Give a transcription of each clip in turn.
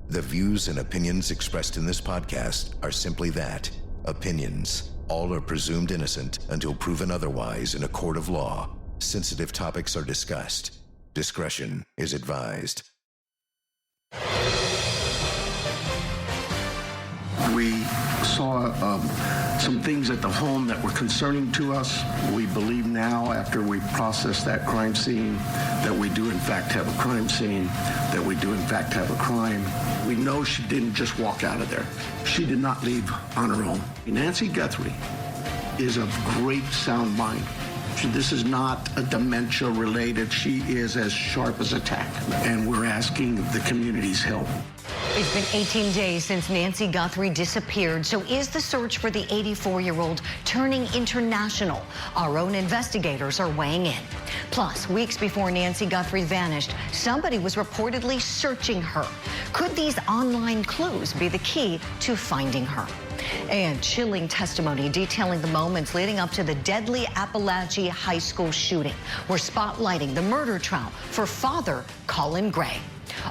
The views and opinions expressed in this podcast are simply that, opinions. All are presumed innocent until proven otherwise in a court of law. Sensitive topics are discussed. Discretion is advised. We saw some things at the home that were concerning to us. We believe now, after we processed that crime scene, that we do in fact have a crime scene, that we do in fact have a crime. We know she didn't just walk out of there. She did not leave on her own. Nancy Guthrie is of great sound mind. This is not a dementia related. She is as sharp as a tack, and we're asking the community's help. It's been 18 days since Nancy Guthrie disappeared, so is the search for the 84-year-old turning international? Our own investigators are weighing in. Plus, weeks before Nancy Guthrie vanished, somebody was reportedly searching her. Could these online clues be the key to finding her? And chilling testimony detailing the moments leading up to the deadly Appalachia High School shooting. We're spotlighting the murder trial for Father Colin Gray.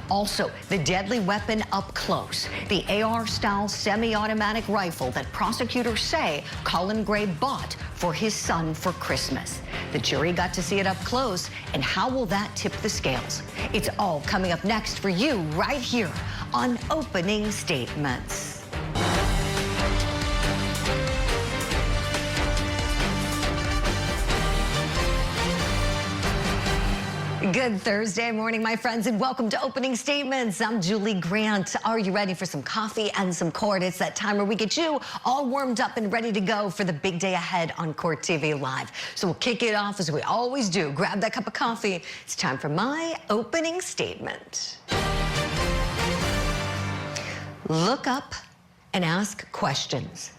Also, the deadly weapon up close, the AR-style semi-automatic rifle that prosecutors say Colin Gray bought for his son for Christmas. The jury got to see it up close, and how will that tip the scales? It's all coming up next for you right here on Opening Statements. Good Thursday morning, my friends, and welcome to Opening Statements. I'm Julie Grant. Are you ready for some coffee and some court? It's that time where we get you all warmed up and ready to go for the big day ahead on Court TV Live. So we'll kick it off as we always do. Grab that cup of coffee. It's time for my opening statement. Look up and ask questions.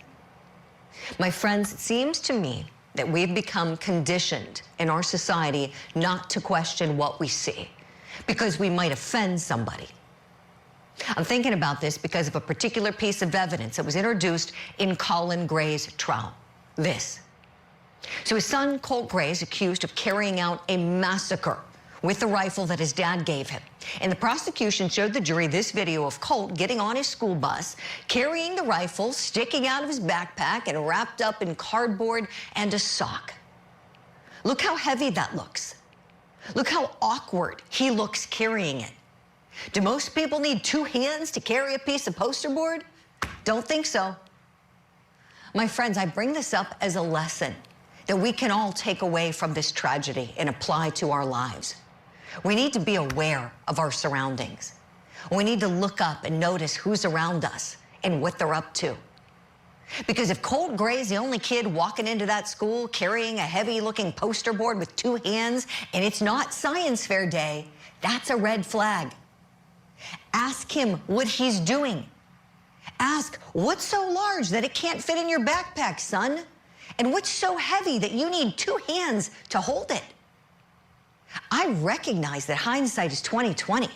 My friends, it seems to me that we've become conditioned in our society not to question what we see because we might offend somebody. I'm thinking about this because of a particular piece of evidence that was introduced in Colin Gray's trial. This. So his son, Colt Gray, is accused of carrying out a massacre with the rifle that his dad gave him. And the prosecution showed the jury this video of Colt getting on his school bus, carrying the rifle, sticking out of his backpack and wrapped up in cardboard and a sock. Look how heavy that looks. Look how awkward he looks carrying it. Do most people need two hands to carry a piece of poster board? Don't think so. My friends, I bring this up as a lesson that we can all take away from this tragedy and apply to our lives. We need to be aware of our surroundings. We need to look up and notice who's around us and what they're up to. Because if Colt Gray is the only kid walking into that school carrying a heavy-looking poster board with two hands and it's not science fair day, that's a red flag. Ask him what he's doing. Ask, what's so large that it can't fit in your backpack, son? And what's so heavy that you need two hands to hold it? I recognize that hindsight is 20/20,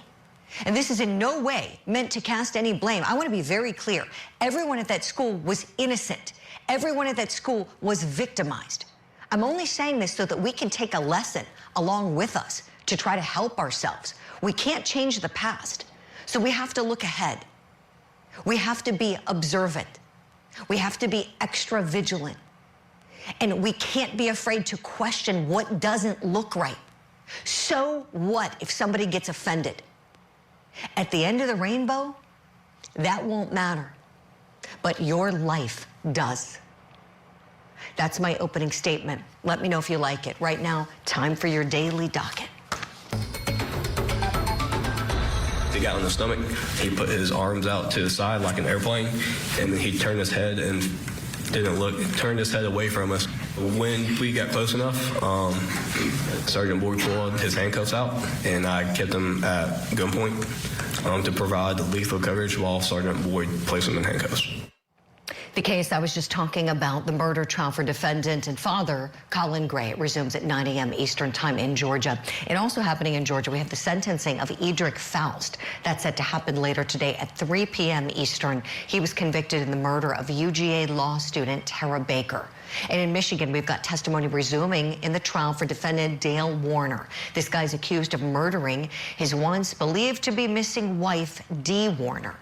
and this is in no way meant to cast any blame. I want to be very clear. Everyone at that school was innocent. Everyone at that school was victimized. I'm only saying this so that we can take a lesson along with us to try to help ourselves. We can't change the past, so we have to look ahead. We have to be observant. We have to be extra vigilant. And we can't be afraid to question what doesn't look right. So what if somebody gets offended? At the end of the rainbow, that won't matter. But your life does. That's my opening statement. Let me know if you like it. Right now, time for your daily docket. He got on his stomach. He put his arms out to the side like an airplane, and then he turned his head and didn't look, turned his head away from us. When we got close enough, Sergeant Boyd pulled his handcuffs out, and I kept him at gunpoint to provide lethal coverage while Sergeant Boyd placed him in handcuffs. The case I was just talking about, the murder trial for defendant and father Colin Gray, it resumes at 9 a.m. Eastern time in Georgia. And also happening in Georgia, we have the sentencing of Edric Faust. That's set to happen later today at 3 p.m. Eastern. He was convicted in the murder of UGA law student Tara Baker. And in Michigan, we've got testimony resuming in the trial for defendant Dale Warner. This guy's accused of murdering his once believed to be missing wife, Dee Warner.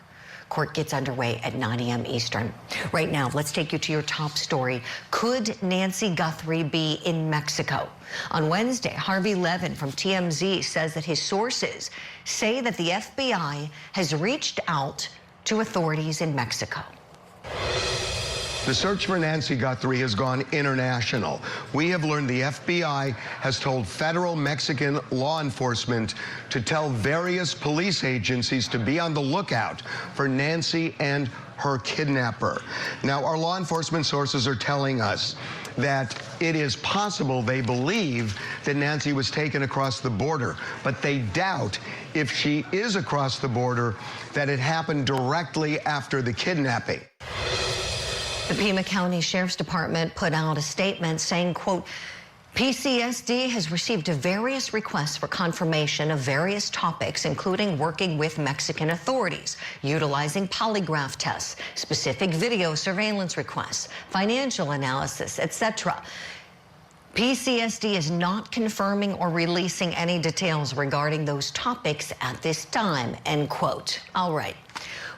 Court gets underway at 9 a.m. Eastern. Right now, let's take you to your top story. Could Nancy Guthrie be in Mexico? On Wednesday, Harvey Levin from TMZ says that his sources say that the FBI has reached out to authorities in Mexico. The search for Nancy Guthrie has gone international. We have learned the FBI has told federal Mexican law enforcement to tell various police agencies to be on the lookout for Nancy and her kidnapper. Now, our law enforcement sources are telling us that it is possible they believe that Nancy was taken across the border, but they doubt if she is across the border that it happened directly after the kidnapping. The Pima County Sheriff's Department put out a statement saying, quote, PCSD has received various requests for confirmation of various topics, including working with Mexican authorities, utilizing polygraph tests, specific video surveillance requests, financial analysis, etc. PCSD is not confirming or releasing any details regarding those topics at this time, end quote. All right.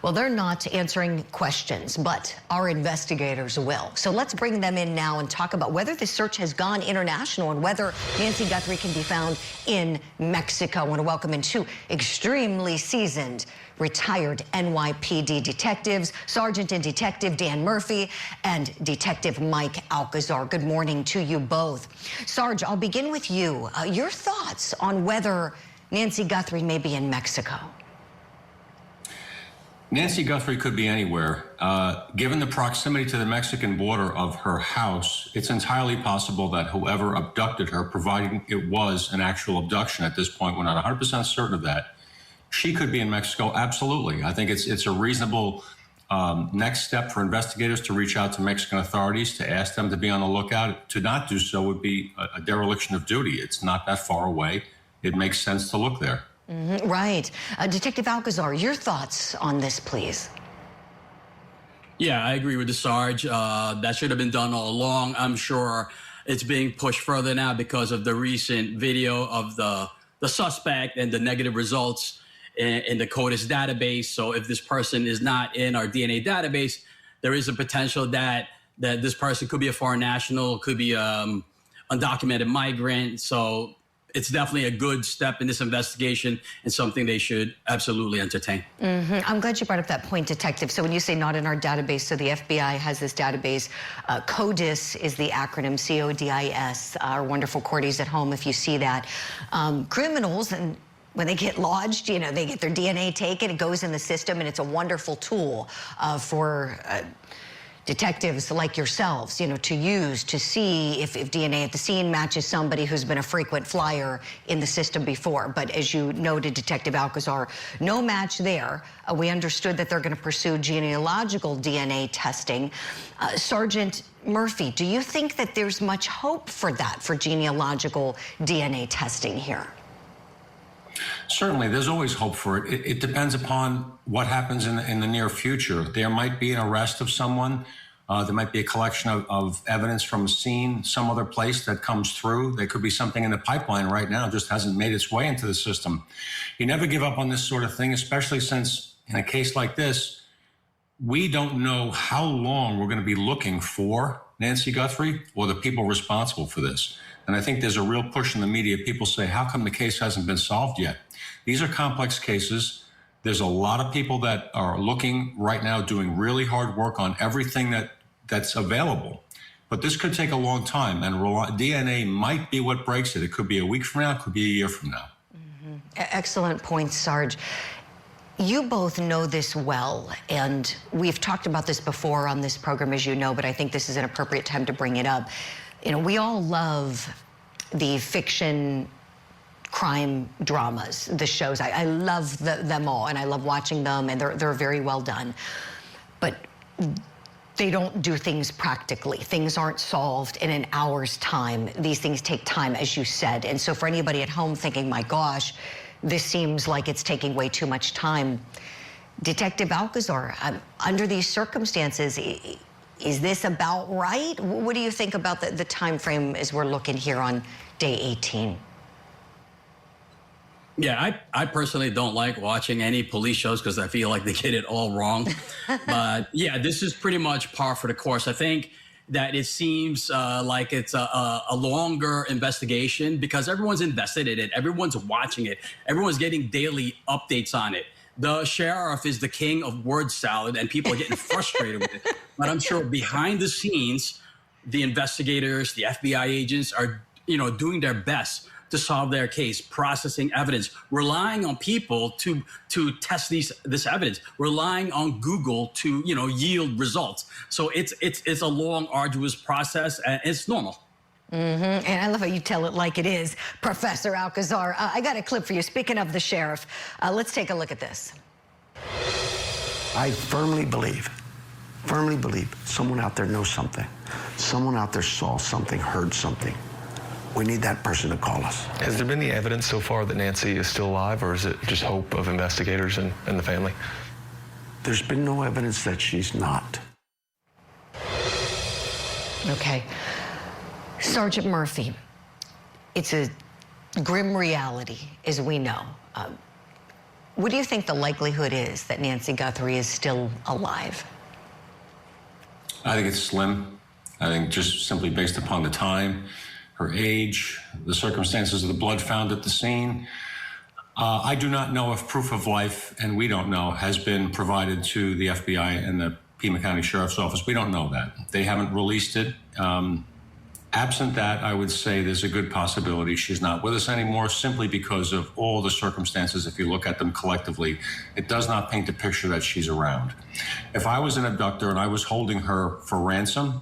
Well, they're not answering questions, but our investigators will. So let's bring them in now and talk about whether this search has gone international and whether Nancy Guthrie can be found in Mexico. I want to welcome in two extremely seasoned retired NYPD detectives, Sergeant and Detective Dan Murphy and Detective Mike Alcazar. Good morning to you both. Sarge, I'll begin with you. Your thoughts on whether Nancy Guthrie may be in Mexico? Nancy Guthrie could be anywhere. Given the proximity to the Mexican border of her house, it's entirely possible that whoever abducted her, providing it was an actual abduction at this point, we're not 100% certain of that, she could be in Mexico, absolutely. I think it's a reasonable next step for investigators to reach out to Mexican authorities to ask them to be on the lookout. To not do so would be a dereliction of duty. It's not that far away. It makes sense to look there. Mm-hmm, right. Detective Alcazar, your thoughts on this, please. Yeah, I agree with the Sarge. That should have been done all along. I'm sure it's being pushed further now because of the recent video of the suspect and the negative results in the CODIS database. So if this person is not in our DNA database, there is a potential that this person could be a foreign national, could be undocumented migrant. So it's definitely a good step in this investigation and something they should absolutely entertain. Mm-hmm. I'm glad you brought up that point, Detective. So when you say not in our database, so the FBI has this database. CODIS is the acronym, C-O-D-I-S. Our wonderful Cordies at home, if you see that. Criminals, and when they get lodged, you know, they get their DNA taken, it goes in the system, and it's a wonderful tool for detectives like yourselves, you know, to use to see if DNA at the scene matches somebody who's been a frequent flyer in the system before. But as you noted, Detective Alcazar, no match there. We understood that they're going to pursue genealogical DNA testing. Sergeant Murphy, do you think that there's much hope for that, for genealogical DNA testing here? Certainly, there's always hope for it. It depends upon what happens in the near future. There might be an arrest of someone. There might be a collection of evidence from a scene, some other place that comes through. There could be something in the pipeline right now, just hasn't made its way into the system. You never give up on this sort of thing, especially since in a case like this, we don't know how long we're going to be looking for Nancy Guthrie or the people responsible for this. And I think there's a real push in the media. People say, how come the case hasn't been solved yet? These are complex cases. There's a lot of people that are looking right now, doing really hard work on everything that's available. But this could take a long time, and DNA might be what breaks it. It could be a week from now, it could be a year from now. Mm-hmm. Excellent point, Sarge. You both know this well, and we've talked about this before on this program, as you know, but I think this is an appropriate time to bring it up. You know, we all love the fiction crime dramas, the shows. I love them all, and I love watching them, and they're very well done. But they don't do things practically. Things aren't solved in an hour's time. These things take time, as you said. And so for anybody at home thinking, my gosh, this seems like it's taking way too much time, Detective Alcazar, under these circumstances, Is this about right? What do you think about the time frame as we're looking here on day 18? Yeah, I personally don't like watching any police shows because I feel like they get it all wrong. But yeah, this is pretty much par for the course. I think that it seems like it's a longer investigation because everyone's invested in it. Everyone's watching it. Everyone's getting daily updates on it. The sheriff is the king of word salad and people are getting frustrated with it. But I'm sure behind the scenes, the investigators, the FBI agents are, doing their best to solve their case, processing evidence, relying on people to test this evidence, relying on Google to yield results. So it's a long, arduous process, and it's normal. And I love how you tell it like it is, Professor Alcazar. I got a clip for you. Speaking of the sheriff, let's take a look at this. I firmly believe someone out there knows something. Someone out there saw something, heard something. We need that person to call us. Has there been any evidence so far that Nancy is still alive, or is it just hope of investigators and the family? There's been no evidence that she's not. Okay. Sergeant Murphy, it's a grim reality, as we know. What do you think the likelihood is that Nancy Guthrie is still alive? I think it's slim. I think just simply based upon the time, her age, the circumstances of the blood found at the scene. I do not know if proof of life, and we don't know, has been provided to the FBI and the Pima County Sheriff's Office. We don't know that. They haven't released it. Absent that, I would say there's a good possibility she's not with us anymore simply because of all the circumstances. If you look at them collectively, it does not paint a picture that she's around. If I was an abductor and I was holding her for ransom,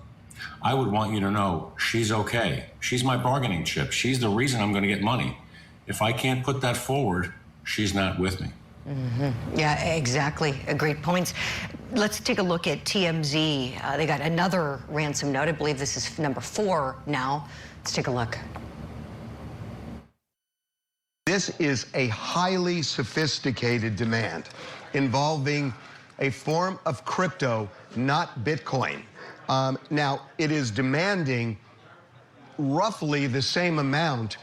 I would want you to know she's okay. She's my bargaining chip. She's the reason I'm going to get money. If I can't put that forward, she's not with me. Yeah, exactly. Great points. Let's take a look at TMZ. They got another ransom note. I believe this is number 4 now. Let's take a look. This is a highly sophisticated demand involving a form of crypto, not Bitcoin. Now, it is demanding roughly the same amount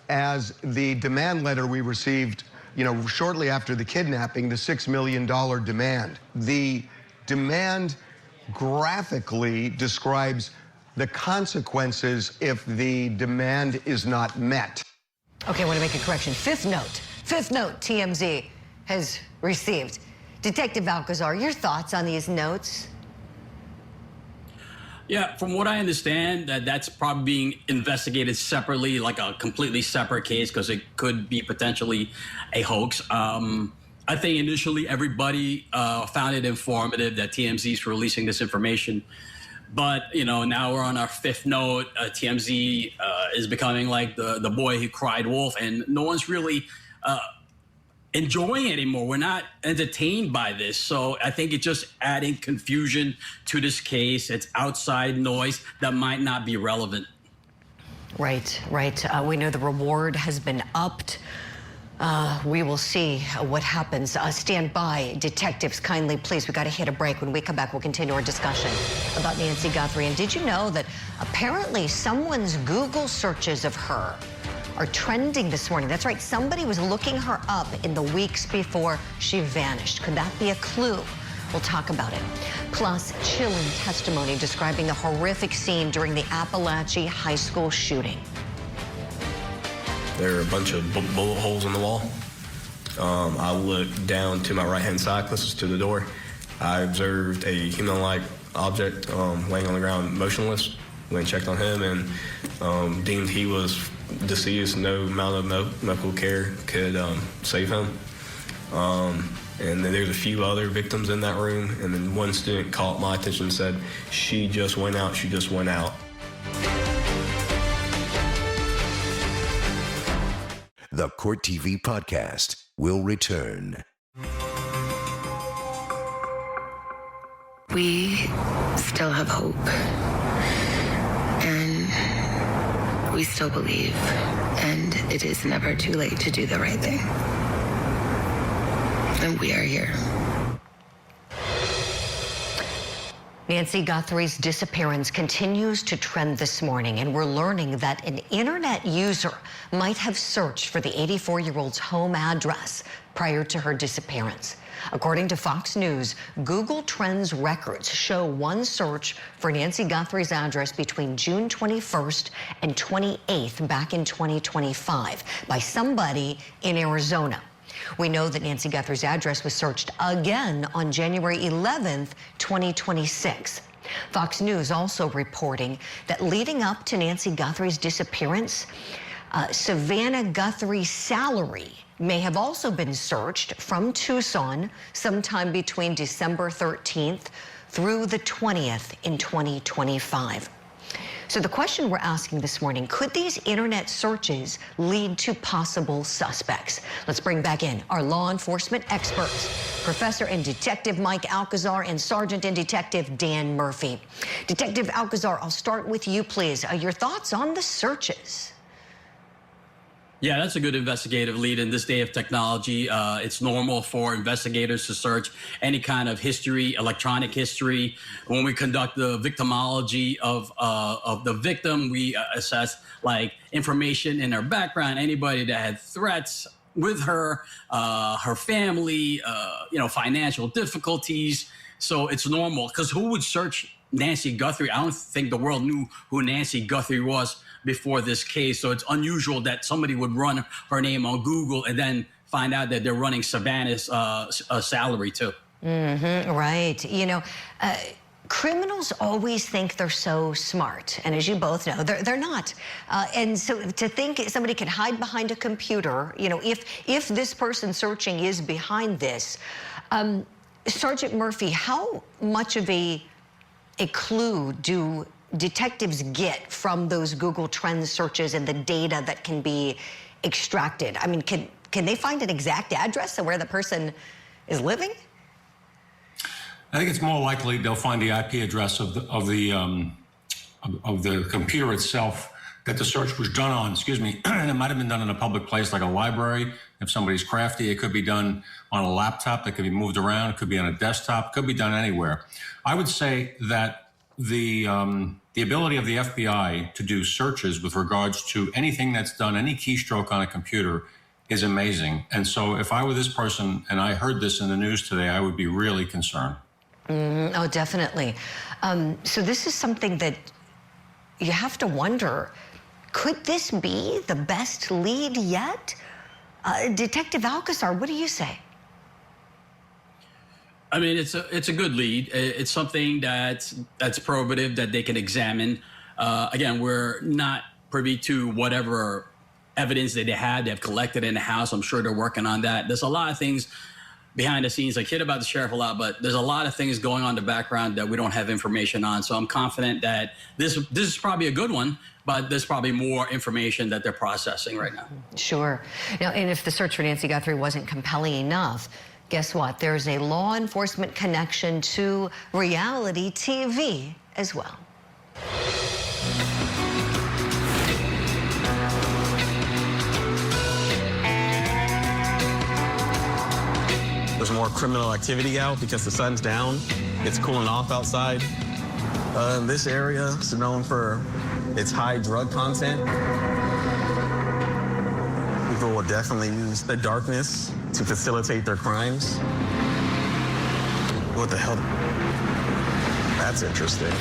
as the demand letter we received, shortly after the kidnapping, the $6 million demand. The demand graphically describes the consequences if the demand is not met. Okay, I want to make a correction. Fifth note TMZ has received. Detective Alcazar, your thoughts on these notes? Yeah, from what I understand, that's probably being investigated separately, like a completely separate case, because it could be potentially a hoax. I think initially everybody found it informative that TMZ is releasing this information. But, now we're on our 5th note. TMZ is becoming like the boy who cried wolf, and no one's really enjoying it anymore. We're not entertained by this. So I think it's just adding confusion to this case. It's outside noise that might not be relevant. Right. We know the reward has been upped. We will see what happens. Stand by, detectives, kindly, please. We got to hit a break. When we come back, we'll continue our discussion about Nancy Guthrie. And did you know that apparently someone's Google searches of her are trending this morning? That's right. Somebody was looking her up in the weeks before she vanished. Could that be a clue? We'll talk about it. Plus, chilling testimony describing the horrific scene during the Appalachia High School shooting. There are a bunch of bullet holes in the wall. I looked down to my right-hand side, closest to the door. I observed a human-like object laying on the ground motionless. Went and checked on him and deemed he was deceased. No amount of medical care could save him. And then there's a few other victims in that room. And then one student caught my attention and said, she just went out. The Court TV podcast will return. We still have hope. And we still believe. And it is never too late to do the right thing. And we are here. Nancy Guthrie's disappearance continues to trend this morning, and we're learning that an internet user might have searched for the 84-year-old's home address prior to her disappearance. According to Fox News, Google Trends records show one search for Nancy Guthrie's address between June 21st and 28th back in 2025 by somebody in Arizona. We know that Nancy Guthrie's address was searched again on January 11th, 2026. Fox News also reporting that leading up to Nancy Guthrie's disappearance, Savannah Guthrie's salary may have also been searched from Tucson sometime between December 13th through the 20th in 2025. So the question we're asking this morning, could these internet searches lead to possible suspects? Let's bring back in our law enforcement experts, Professor and Detective Mike Alcazar and Sergeant and Detective Dan Murphy. Detective Alcazar, I'll start with you, please. Your thoughts on the searches? Yeah, that's a good investigative lead in this day of technology. It's normal for investigators to search any kind of history, electronic history. When we conduct the victimology of the victim, we assess like information in her background, anybody that had threats with her, her family, financial difficulties. So it's normal, because who would search Nancy Guthrie? I don't think the world knew who Nancy Guthrie was before this case. So it's unusual that somebody would run her name on Google and then find out that they're running Savannah's salary too. Mm-hmm, right. Criminals always think they're so smart. And as you both know, they're not. And so to think somebody can hide behind a computer, if this person searching is behind this, Sergeant Murphy, how much of a clue do detectives get from those Google Trends searches and the data that can be extracted? I mean, can they find an exact address of where the person is living? I think it's more likely they'll find the IP address of the computer itself that the search was done on. Excuse me. It might have been done in a public place like a library. If somebody's crafty, it could be done on a laptop that could be moved around. It could be on a desktop. It could be done anywhere. I would say that the ability of the FBI to do searches with regards to anything that's done, any keystroke on a computer, is amazing. And so if I were this person and I heard this in the news today, I would be really concerned. Oh, definitely. So this is something that you have to wonder, could this be the best lead yet? Detective Alcazar, what do you say? I mean, it's a good lead. It's something that's probative that they can examine. Again, we're not privy to whatever evidence that they have collected in the house. I'm sure they're working on that. There's a lot of things behind the scenes. I kid about the sheriff a lot, but there's a lot of things going on in the background that we don't have information on. So I'm confident that this is probably a good one, but there's probably more information that they're processing right now. Sure. Now, and if the search for Nancy Guthrie wasn't compelling enough, guess what? There's a law enforcement connection to reality TV as well. There's more criminal activity out because the sun's down. It's cooling off outside. This area is known for its high drug content. People will definitely use the darkness to facilitate their crimes. What the hell? That's interesting.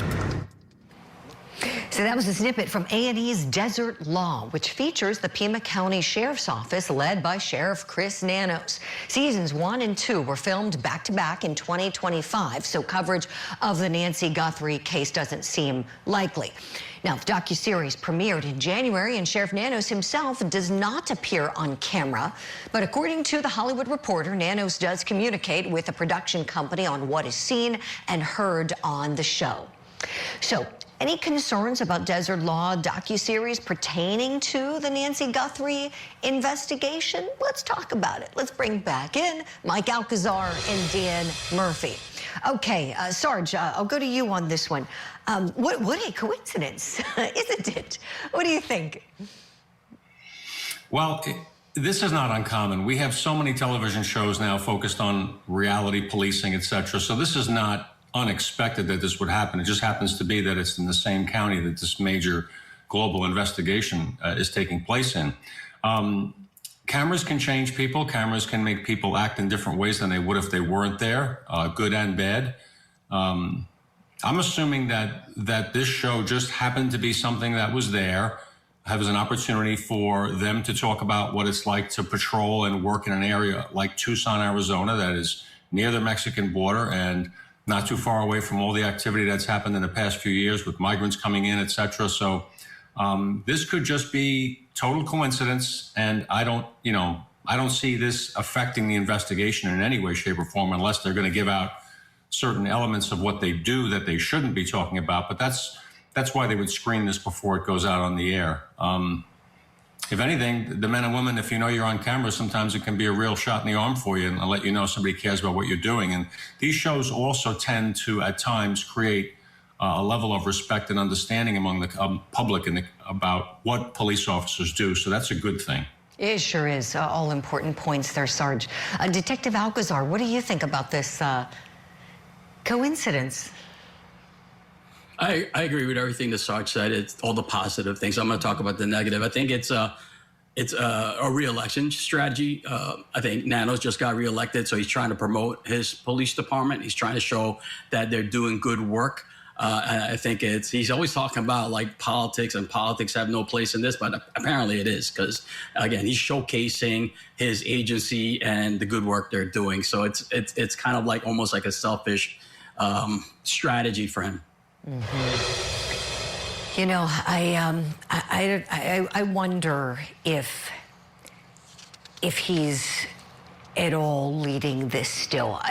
So that was a snippet from A&E's Desert Law, which features the Pima County Sheriff's Office led by Sheriff Chris Nanos. Seasons 1 and 2 were filmed back-to-back in 2025, so coverage of the Nancy Guthrie case doesn't seem likely. Now, the docuseries premiered in January, and Sheriff Nanos himself does not appear on camera. But according to The Hollywood Reporter, Nanos does communicate with the production company on what is seen and heard on the show. So, any concerns about Desert Law docuseries pertaining to the Nancy Guthrie investigation? Let's talk about it. Let's bring back in Mike Alcazar and Dan Murphy. Okay, Sarge, I'll go to you on this one. What a coincidence, isn't it? What do you think? Well, this is not uncommon. We have so many television shows now focused on reality policing, etc. So this is not unexpected that this would happen. It just happens to be that it's in the same county that this major global investigation is taking place in. Cameras can change people. Cameras can make people act in different ways than they would if they weren't there, good and bad. I'm assuming that this show just happened to be something that was there, has an opportunity for them to talk about what it's like to patrol and work in an area like Tucson, Arizona, that is near the Mexican border and not too far away from all the activity that's happened in the past few years with migrants coming in, et cetera. So this could just be total coincidence, and I don't see this affecting the investigation in any way, shape, or form unless they're going to give out certain elements of what they do that they shouldn't be talking about. But that's why they would screen this before it goes out on the air. If anything, the men and women, if you know you're on camera, sometimes it can be a real shot in the arm for you and let you know somebody cares about what you're doing. And these shows also tend to, at times, create a level of respect and understanding among the public about what police officers do. So that's a good thing. It sure is. All important points there, Sarge. Detective Alcazar, what do you think about this coincidence? I agree with everything that Sarge said. It's all the positive things. I'm going to talk about the negative. I think it's a re-election strategy. I think Nano's just got reelected, so he's trying to promote his police department. He's trying to show that they're doing good work. I think he's always talking about like politics, and politics have no place in this, but apparently it is, because again, he's showcasing his agency and the good work they're doing. So it's kind of like almost like a selfish strategy for him. Mm-hmm. You know, I wonder if he's at all leading this still.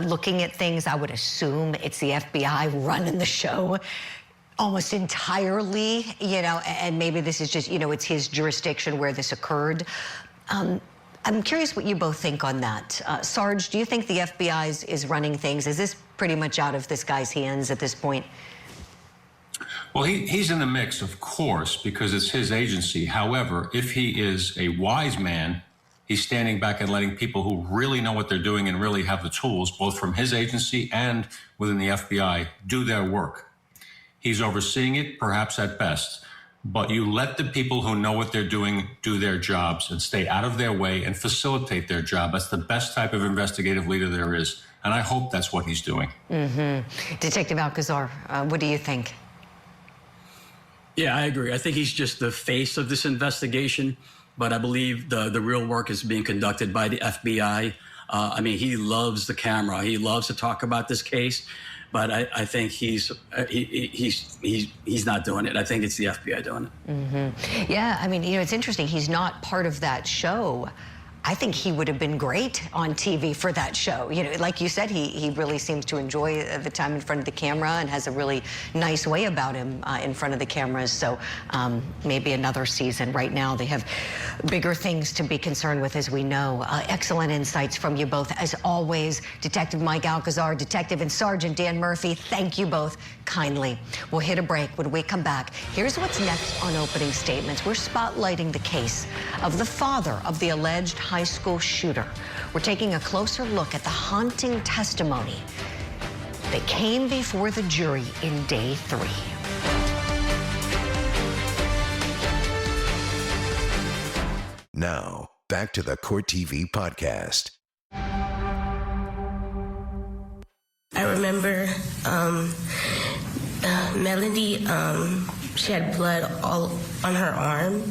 Looking at things, I would assume it's the FBI running the show almost entirely, and maybe this is just, it's his jurisdiction where this occurred. I'm curious what you both think on that. Sarge, do you think the FBI is running things? Is this pretty much out of this guy's hands at this point? Well, he's in the mix, of course, because it's his agency. However, if he is a wise man, he's standing back and letting people who really know what they're doing and really have the tools, both from his agency and within the FBI, do their work. He's overseeing it, perhaps at best. But you let the people who know what they're doing do their jobs and stay out of their way and facilitate their job. That's the best type of investigative leader there is. And I hope that's what he's doing. Mm-hmm. Detective Alcazar, what do you think? Yeah, I agree. I think he's just the face of this investigation, but I believe the real work is being conducted by the FBI. He loves the camera. He loves to talk about this case, but I think he's not doing it. I think it's the FBI doing it. Mm-hmm. Yeah, it's interesting. He's not part of that show. I think he would have been great on TV for that show. Like you said, he really seems to enjoy the time in front of the camera and has a really nice way about him in front of the cameras. So maybe another season. Right now, they have bigger things to be concerned with, as we know. Excellent insights from you both, as always. Detective Mike Alcazar, Detective and Sergeant Dan Murphy, thank you both kindly. We'll hit a break. When we come back, here's what's next on Opening Statements. We're spotlighting the case of the father of the alleged high school shooter. We're taking a closer look at the haunting testimony that came before the jury in day 3. Now, back to the Court TV podcast. I remember Melody, she had blood all on her arm.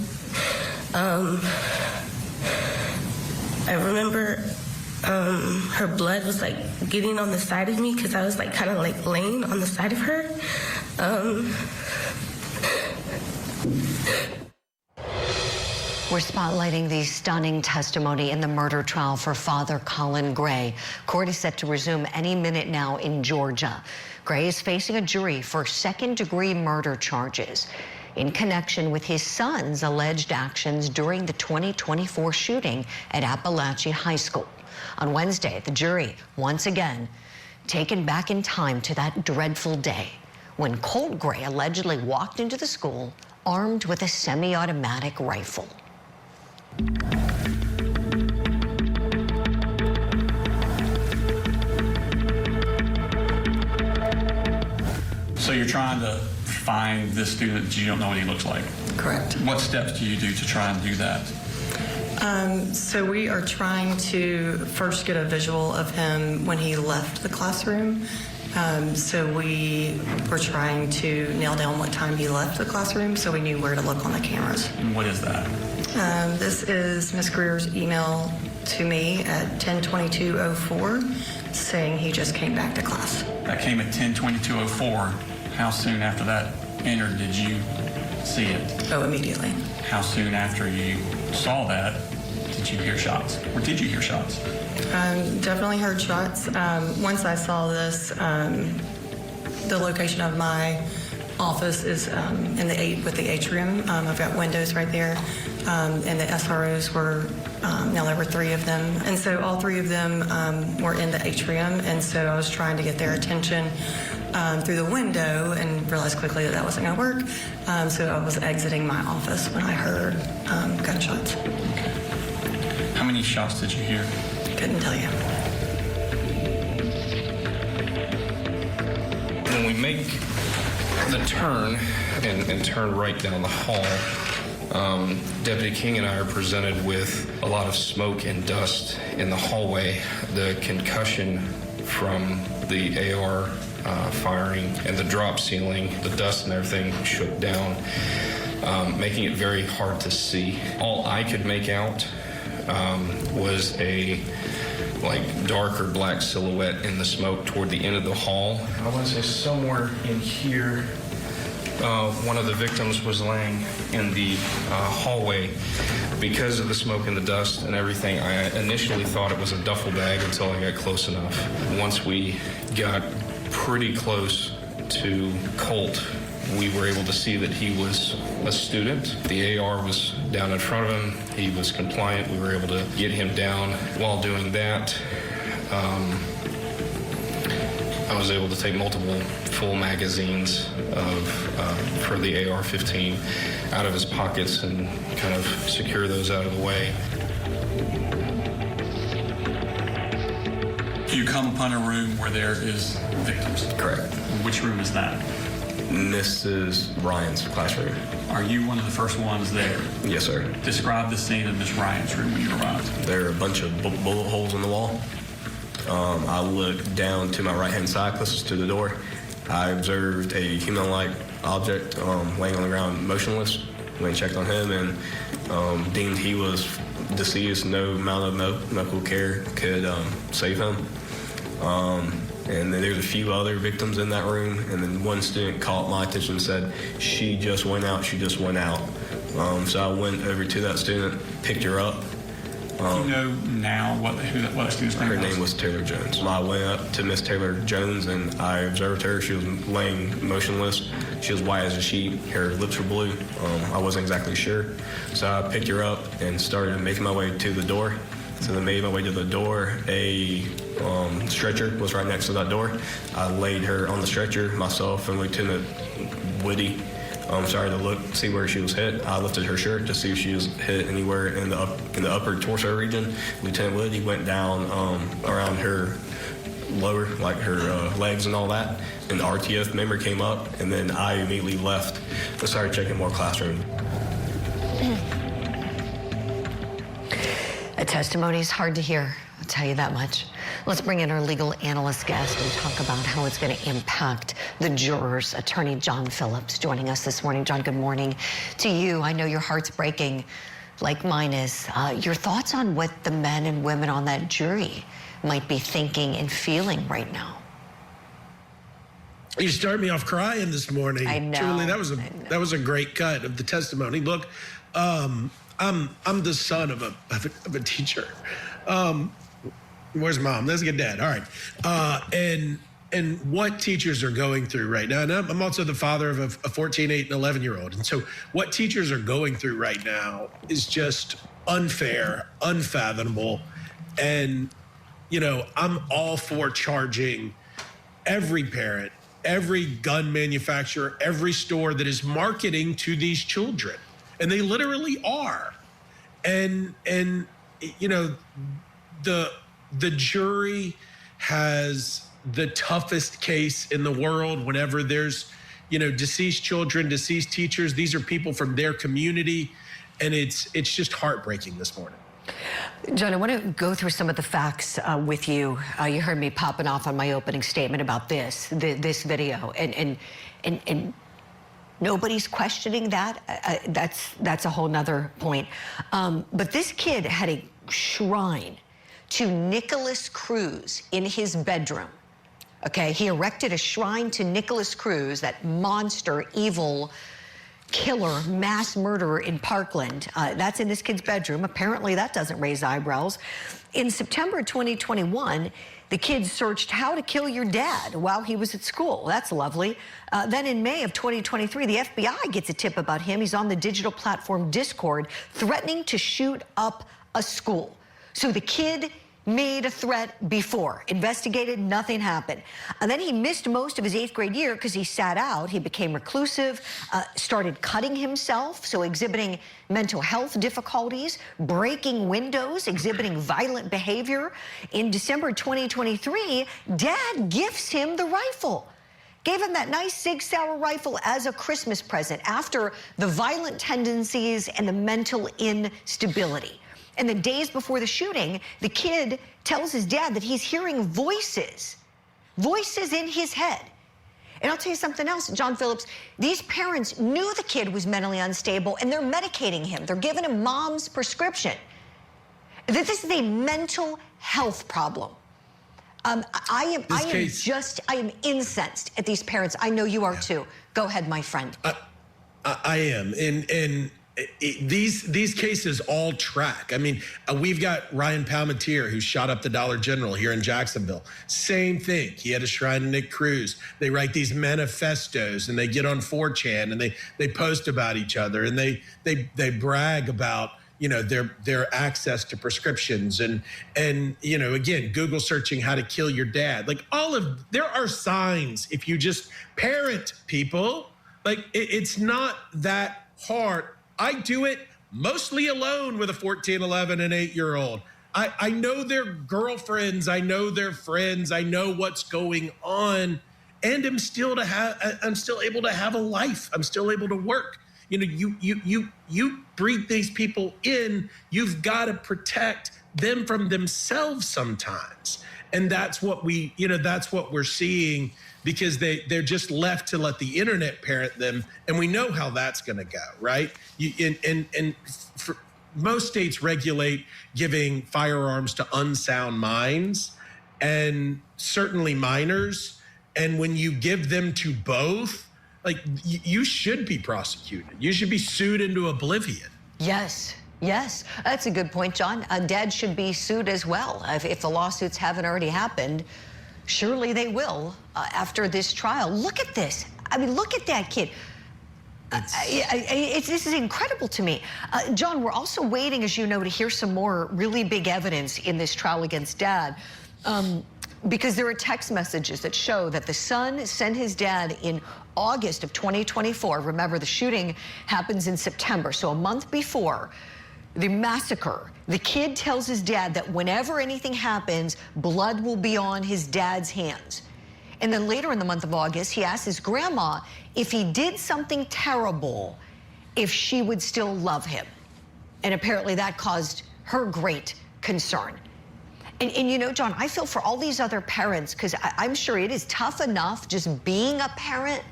I remember her blood was like getting on the side of me because I was like kind of like laying on the side of her. We're spotlighting the stunning testimony in the murder trial for Father Colin Gray. Court is set to resume any minute now in Georgia. Gray is facing a jury for second-degree murder charges in connection with his son's alleged actions during the 2024 shooting at Appalachia High School. On Wednesday, the jury, once again, taken back in time to that dreadful day when Colt Gray allegedly walked into the school armed with a semi-automatic rifle. So you're trying to find this student that you don't know what he looks like? Correct. What steps do you do to try and do that? So we are trying to first get a visual of him when he left the classroom. So we were trying to nail down what time he left the classroom so we knew where to look on the cameras. And what is that? This is Ms. Greer's email to me at 10/22/04 saying he just came back to class. That came at 10/22/04. How soon after that entered did you see it? Oh, immediately. How soon after you saw that did you hear shots? Or did you hear shots? Definitely heard shots. Once I saw this, the location of my office is with the atrium. I've got windows right there, and the SROs were, now there were 3 of them. And so all 3 of them were in the atrium, and so I was trying to get their attention through the window and realized quickly that wasn't going to work. So I was exiting my office when I heard gunshots. Okay. How many shots did you hear? Couldn't tell you. When we make the turn and turn right down the hall, Deputy King and I are presented with a lot of smoke and dust in the hallway. The concussion from the AR firing and the drop ceiling, the dust and everything shook down, making it very hard to see. All I could make out was a dark or black silhouette in the smoke toward the end of the hall. I want to say somewhere in here, one of the victims was laying in the hallway. Because of the smoke and the dust and everything, I initially thought it was a duffel bag until I got close enough. Once we got pretty close to Colt, we were able to see that he was a student. The AR was down in front of him. He was compliant. We were able to get him down. While doing that, I was able to take multiple full magazines for the AR-15 out of his pockets and kind of secure those out of the way. You come upon a room where there is victims. Correct. Which room is that? This is Ryan's classroom. Are you one of the first ones there? Yes, sir. Describe the scene in Miss Ryan's room when you arrived. There are a bunch of bullet holes in the wall. I looked down to my right-hand side, closest to the door. I observed a human-like object laying on the ground motionless. Went and checked on him and deemed he was deceased. No amount of medical care could save him. And then there's a few other victims in that room, and then one student caught my attention and said, she just went out. So I went over to that student, picked her up. Do you know now what that student's name was? Her name was Taylor Jones. I went up to Miss Taylor Jones and I observed her. She was laying motionless. She was white as a sheet. Her lips were blue. I wasn't exactly sure. So I picked her up and started making my way to the door. So I made my way to the door. A stretcher was right next to that door. I laid her on the stretcher, myself and Lieutenant Woody. Started to look, see where she was hit. I lifted her shirt to see if she was hit anywhere in the upper torso region. Lieutenant Woody went down around her lower, like her legs and all that. An RTF member came up, and then I immediately left and started checking more classrooms. A testimony is hard to hear, I'll tell you that much. Let's bring in our legal analyst guest and talk about how it's going to impact the jurors. Attorney John Phillips joining us this morning. John, good morning to you. I know your heart's breaking like mine is. Your thoughts on what the men and women on that jury might be thinking and feeling right now? You started me off crying this morning. I know. Julie, that was a great cut of the testimony. Look, I'm the son of a teacher. Where's mom? Let's get dad. All right. And what teachers are going through right now. And I'm also the father of a 14, 8, and 11-year-old. And so what teachers are going through right now is just unfair, unfathomable. And, I'm all for charging every parent, every gun manufacturer, every store that is marketing to these children. And they literally are. And the jury has the toughest case in the world whenever there's, deceased children, deceased teachers. These are people from their community, and it's just heartbreaking this morning. John, I want to go through some of the facts with you. You heard me popping off on my opening statement about this video, and nobody's questioning that. That's a whole nother point. But this kid had a shrine to Nicholas Cruz in his bedroom. Okay, he erected a shrine to Nicholas Cruz, that monster, evil killer, mass murderer in Parkland. That's in this kid's bedroom. Apparently that doesn't raise eyebrows. In September 2021, the kid searched how to kill your dad while he was at school. That's lovely. Then in May of 2023, the FBI gets a tip about him. He's on the digital platform Discord, threatening to shoot up a school. So the kid made a threat before, investigated, nothing happened. And then he missed most of his 8th grade year because he sat out. He became reclusive, started cutting himself, so exhibiting mental health difficulties, breaking windows, exhibiting violent behavior. In December 2023, Dad gifts him the rifle. Gave him that nice Sig Sauer rifle as a Christmas present after the violent tendencies and the mental instability. And the days before the shooting, the kid tells his dad that he's hearing voices in his head. And I'll tell you something else, John Phillips, these parents knew the kid was mentally unstable and they're medicating him. They're giving him mom's prescription. This is a mental health problem. I am incensed at these parents. I know you are too. Go ahead, my friend. I am. And these cases all track. I mean, we've got Ryan Palmatier, who shot up the Dollar General here in Jacksonville. Same thing. He had a shrine to Nick Cruz. They write these manifestos and they get on 4chan and they post about each other and they brag about, their access to prescriptions and again, Google searching how to kill your dad. Like there are signs if you just parent people. Like it's not that hard. I do it mostly alone with a 14, 11, and 8-year-old. I know their girlfriends. I know their friends. I know what's going on. And I'm still able to have a life. I'm still able to work. You breed these people in. You've got to protect them from themselves sometimes. And that's what we're seeing, because they're just left to let the internet parent them, and we know how that's going to go, right? Most states regulate giving firearms to unsound minds, and certainly minors. And when you give them to both, like you should be prosecuted. You should be sued into oblivion. Yes. That's a good point, John. Dad should be sued as well. If the lawsuits haven't already happened, surely they will after this trial. Look at this. I mean, look at that kid. This is incredible to me. John, we're also waiting, as you know, to hear some more really big evidence in this trial against Dad, because there are text messages that show that the son sent his dad in August of 2024. Remember, the shooting happens in September, so a month before the massacre. The kid tells his dad that whenever anything happens, blood will be on his dad's hands. And then later in the month of August, he asked his grandma if he did something terrible, if she would still love him. And apparently that caused her great concern. And John, I feel for all these other parents, because I'm sure it is tough enough just being a parent,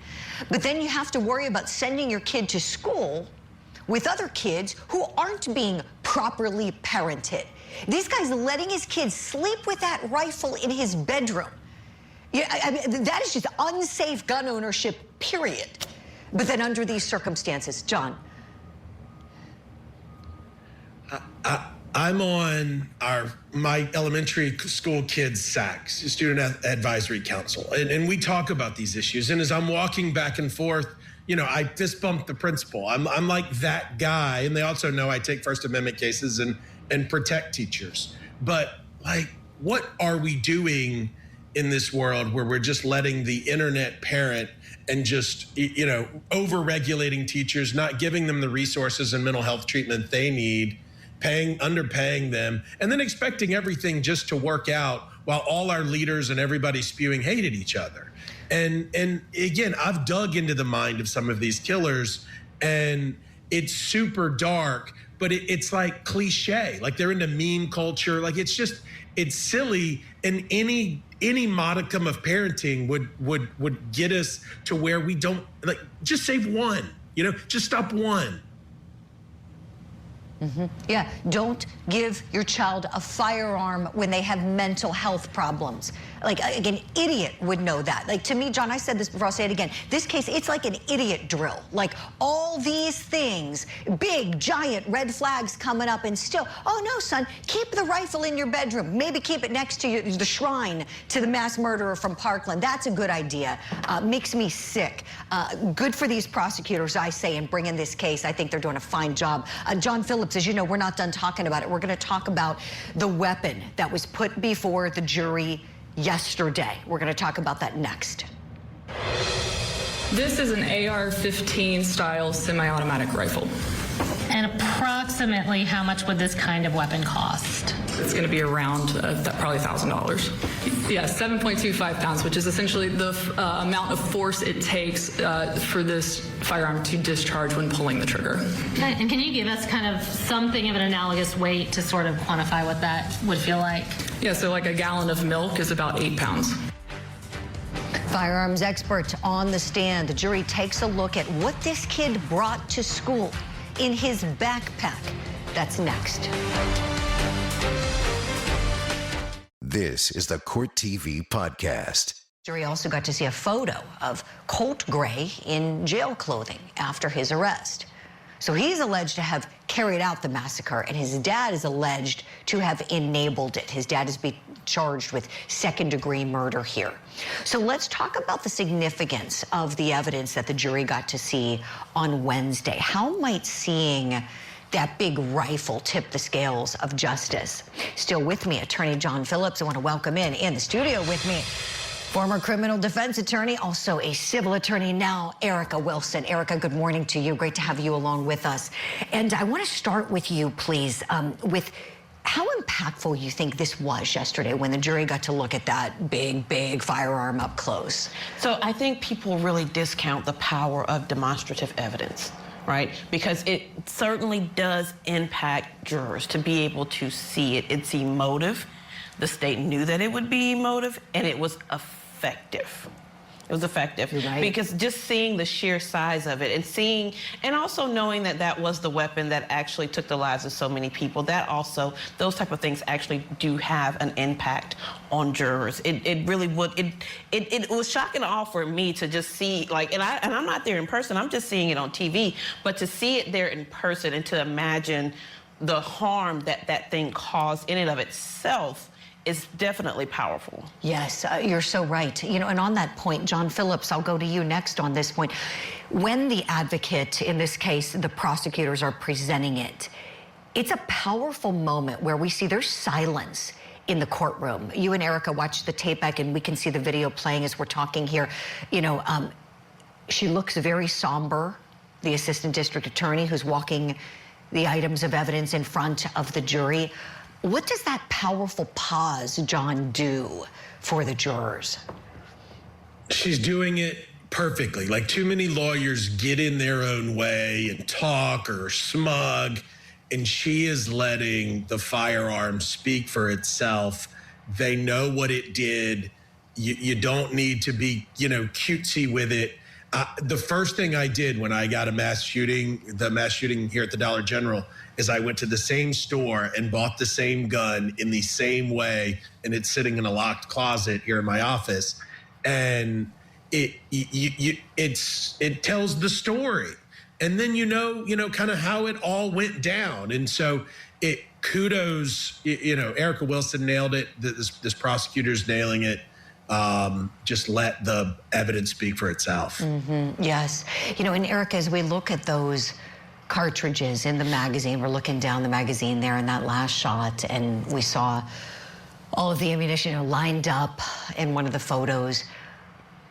but then you have to worry about sending your kid to school with other kids who aren't being properly parented. This guy's letting his kids sleep with that rifle in his bedroom. Yeah, I mean, that is just unsafe gun ownership, period. But then under these circumstances, John. I'm on my elementary school kids' SACs, Student Advisory Council, and we talk about these issues. And as I'm walking back and forth, I fist bump the principal. I'm like that guy, and they also know I take First Amendment cases and protect teachers. But like, what are we doing in this world where we're just letting the internet parent and just over-regulating teachers, not giving them the resources and mental health treatment they need, underpaying them, and then expecting everything just to work out while all our leaders and everybody spewing hate at each other. And again, I've dug into the mind of some of these killers, and it's super dark, but it's like cliche. Like they're into meme culture. Like it's silly, and any modicum of parenting would get us to where we don't, like, just save one, just stop one. Yeah, don't give your child a firearm when they have mental health problems. Like, an idiot would know that. Like, to me, John, I said this before, I'll say it again. This case, it's like an idiot drill. Like, all these things, big, giant red flags coming up, and still, oh, no, son, keep the rifle in your bedroom. Maybe keep it next to the shrine to the mass murderer from Parkland. That's a good idea. Makes me sick. Good for these prosecutors, I say, in bringing this case. I think they're doing a fine job. John Phillips, as you know, we're not done talking about it. We're going to talk about the weapon that was put before the jury yesterday. We're going to talk about that next. This is an AR-15 style semi-automatic rifle. And approximately how much would this kind of weapon cost? It's going to be around probably $1,000. Yeah, 7.25 pounds, which is essentially the amount of force it takes for this firearm to discharge when pulling the trigger. Okay. And can you give us kind of something of an analogous weight to sort of quantify what that would feel like? Yeah, so like a gallon of milk is about 8 pounds. Firearms expert on the stand. The jury takes a look at what this kid brought to school in his backpack. That's next. This is the Court TV podcast. Jury also got to see a photo of Colt Gray in jail clothing after his arrest. So he's alleged to have carried out the massacre, and his dad is alleged to have enabled it. His dad is being charged with second-degree murder here. So let's talk about the significance of the evidence that the jury got to see on Wednesday. How might seeing that big rifle tip the scales of justice? Still with me, Attorney John Phillips. I want to welcome in the studio with me, former criminal defense attorney, also a civil attorney now, Erica Wilson. Erica, good morning to you. Great to have you along with us. And I want to start with you, please, with how impactful you think this was yesterday when the jury got to look at that big firearm up close. So I think people really discount the power of demonstrative evidence, right? Because it certainly does impact jurors to be able to see it. It's emotive. The state knew that it would be emotive, and it was effective. It was effective. Right. Because just seeing the sheer size of it and also knowing that that was the weapon that actually took the lives of so many people, that also, those type of things actually do have an impact on jurors. It really would. It was shocking all for me to just see, like, and I'm not there in person, I'm just seeing it on TV, but to see it there in person and to imagine the harm that that thing caused in and of itself is definitely powerful. Yes, you're so right. And on that point, John Phillips, I'll go to you next on this point. When the advocate, in this case, the prosecutors are presenting it, it's a powerful moment where we see there's silence in the courtroom. You and Erica watched the tape back, and we can see the video playing as we're talking here. She looks very somber, the assistant district attorney who's walking the items of evidence in front of the jury. What does that powerful pause, John, do for the jurors? She's doing it perfectly. Like, too many lawyers get in their own way and talk or smug, and she is letting the firearm speak for itself. They know what it did. You don't need to be, cutesy with it. The first thing I did when I got the mass shooting here at the Dollar General, is I went to the same store and bought the same gun in the same way, and it's sitting in a locked closet here in my office, and it tells the story, and then kind of how it all went down, and so kudos, Erica Wilson nailed it. This prosecutor's nailing it. Just let the evidence speak for itself. Mm-hmm. Yes, and Erica, as we look at those cartridges in the magazine, we're looking down the magazine there in that last shot, and we saw all of the ammunition lined up in one of the photos.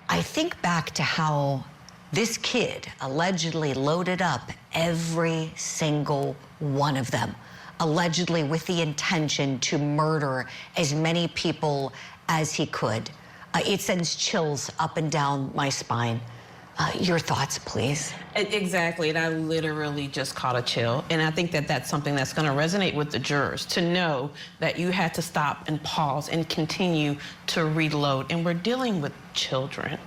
I think back to how this kid allegedly loaded up every single one of them allegedly with the intention to murder as many people as he could. It sends chills up and down my spine. Your thoughts, please. Exactly, and I literally just caught a chill. And I think that that's something that's going to resonate with the jurors, to know that you had to stop and pause and continue to reload. And we're dealing with children.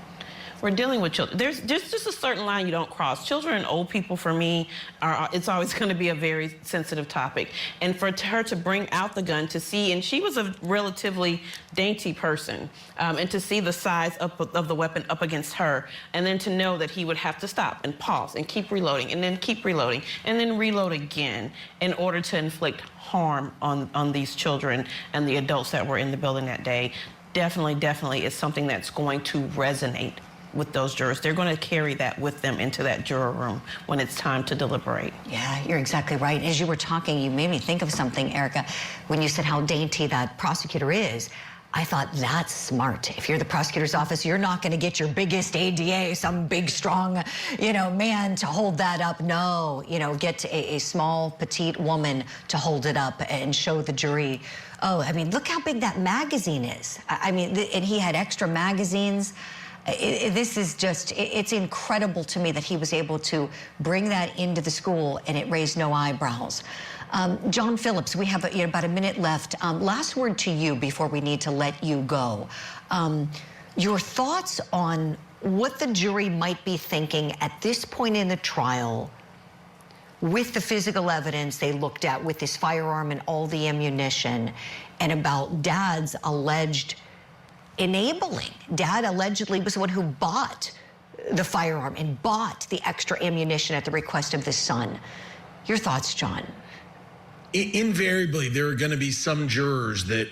We're dealing with children. There's just a certain line you don't cross. Children and old people, for me, it's always going to be a very sensitive topic. And for her to bring out the gun to see, and she was a relatively dainty person, and to see the size of the weapon up against her, and then to know that he would have to stop and pause and keep reloading, and then keep reloading, and then reload again in order to inflict harm on these children and the adults that were in the building that day, definitely is something that's going to resonate with those jurors. They're going to carry that with them into that juror room when it's time to deliberate. Yeah, you're exactly right. As you were talking, you made me think of something, Erica, when you said how dainty that prosecutor is. I thought, that's smart. If you're the prosecutor's office, you're not going to get your biggest ADA, some big, strong, man to hold that up. No, get a small, petite woman to hold it up and show the jury. Oh, I mean, look how big that magazine is. And he had extra magazines. This is just, it's incredible to me that he was able to bring that into the school and it raised no eyebrows. John Phillips, we have about a minute left. Last word to you before we need to let you go. Your thoughts on what the jury might be thinking at this point in the trial with the physical evidence they looked at with this firearm and all the ammunition, and about Dad's alleged enabling. Dad allegedly was the one who bought the firearm and bought the extra ammunition at the request of the son. Your thoughts, John? Invariably, there are going to be some jurors that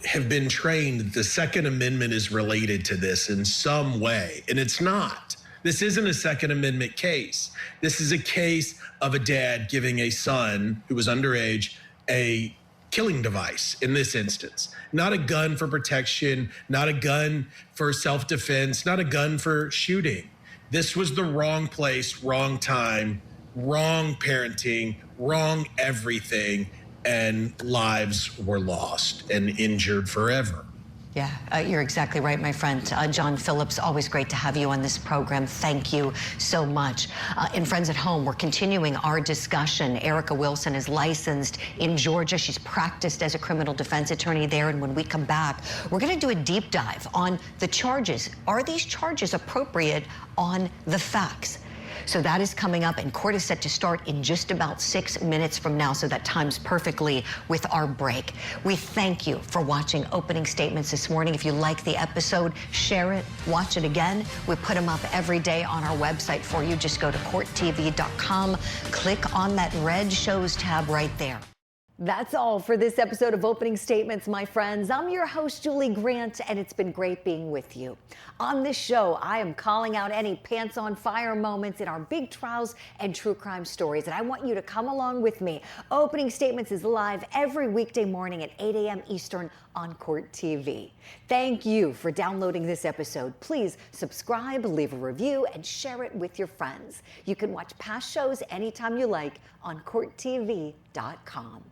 have been trained that the Second Amendment is related to this in some way, and it's not. This isn't a Second Amendment case. This is a case of a dad giving a son who was underage a killing device in this instance. Not a gun for protection, not a gun for self-defense, not a gun for shooting. This was the wrong place, wrong time, wrong parenting, wrong everything, and lives were lost and injured forever. Yeah, you're exactly right, my friend. John Phillips, always great to have you on this program. Thank you so much. And friends at home, we're continuing our discussion. Erica Wilson is licensed in Georgia. She's practiced as a criminal defense attorney there. And when we come back, we're going to do a deep dive on the charges. Are these charges appropriate on the facts? So that is coming up, and court is set to start in just about 6 minutes from now, so that times perfectly with our break. We thank you for watching Opening Statements this morning. If you like the episode, share it, watch it again. We put them up every day on our website for you. Just go to courttv.com, click on that red shows tab right there. That's all for this episode of Opening Statements, my friends. I'm your host, Julie Grant, and it's been great being with you. On this show, I am calling out any pants on fire moments in our big trials and true crime stories, and I want you to come along with me. Opening Statements is live every weekday morning at 8 a.m. Eastern on Court TV. Thank you for downloading this episode. Please subscribe, leave a review, and share it with your friends. You can watch past shows anytime you like on courttv.com.